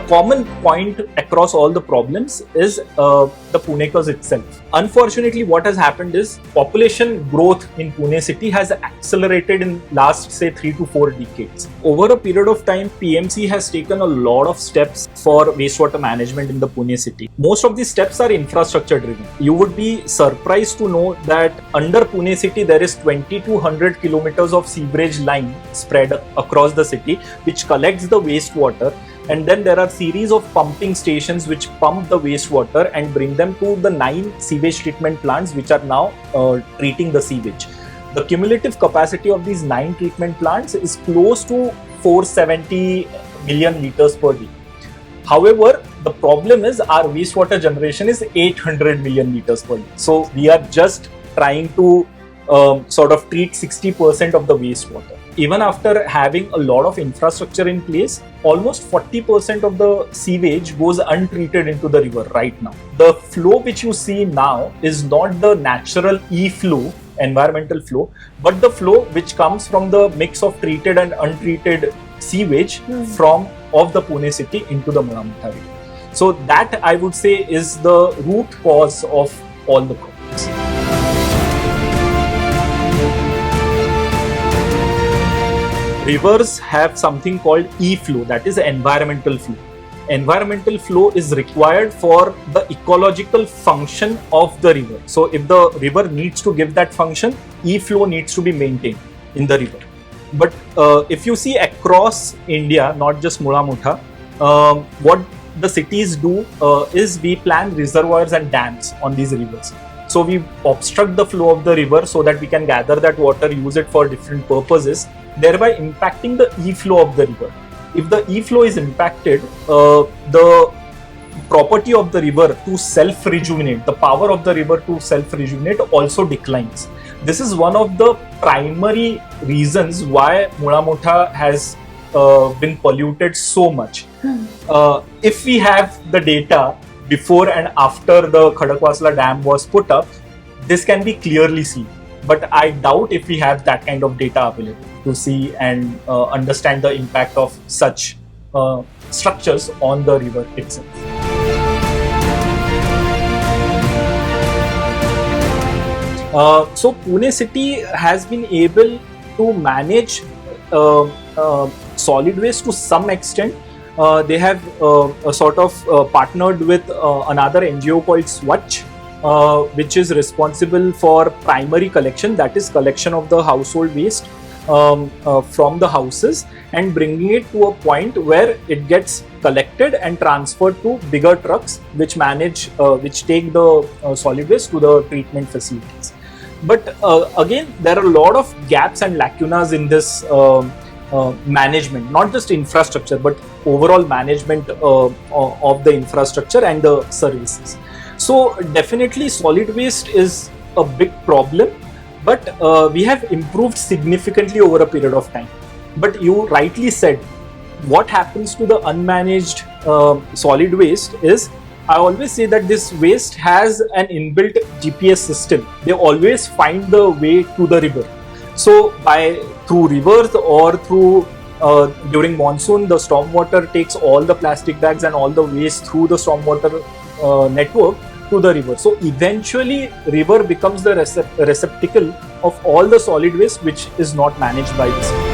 common point across all the problems is the Punekars itself. Unfortunately, what has happened is population growth in Pune city has accelerated in last say 3 to 4 decades. Over a period of time, PMC has taken a lot of steps for wastewater management in the Pune city. Most of these steps are infrastructure driven. You would be surprised to know that under Pune city there is 2200 kilometers of sewerage line spread across the city which collects the wastewater, and then there are series of pumping stations which pump the wastewater and bring them to the 9 sewage treatment plants which are now treating the sewage. The cumulative capacity of these 9 treatment plants is close to 470 million liters per day. However, the problem is our wastewater generation is 800 million liters per day. So we are just trying to sort of treat 60% of the wastewater. Even after having a lot of infrastructure in place, almost 40% of the sewage goes untreated into the river right now. The flow which you see now is not the natural E-flow, environmental flow, but the flow which comes from the mix of treated and untreated sewage of the Pune city into the Mula river. So that I would say is the root cause of all the problems. Rivers have something called E-flow, that is environmental flow. Environmental flow is required for the ecological function of the river. So if the river needs to give that function, E-flow needs to be maintained in the river. But if you see across India, not just Mutha, what the cities do is we plan reservoirs and dams on these rivers. So we obstruct the flow of the river so that we can gather that water, use it for different purposes, thereby impacting the E-flow of the river. If the E-flow is impacted, the property of the river to self-rejuvenate, the power of the river to self-rejuvenate also declines. This is one of the primary reasons why Mutha has been polluted so much. If we have the data before and after the Khadakwasla dam was put up, this can be clearly seen. But I doubt if we have that kind of data available to see and understand the impact of such structures on the river itself. So Pune city has been able to manage solid waste to some extent. They have sort of partnered with another NGO called Swachh, which is responsible for primary collection, that is collection of the household waste from the houses and bringing it to a point where it gets collected and transferred to bigger trucks which take the solid waste to the treatment facilities. But again, there are a lot of gaps and lacunas in this management, not just infrastructure, but overall management of the infrastructure and the services. So definitely solid waste is a big problem, but we have improved significantly over a period of time. But you rightly said, what happens to the unmanaged solid waste is, I always say that this waste has an inbuilt GPS system. They always find the way to the river. So through rivers or through during monsoon, the stormwater takes all the plastic bags and all the waste through the stormwater network to the river. So eventually river becomes the receptacle of all the solid waste which is not managed by the city.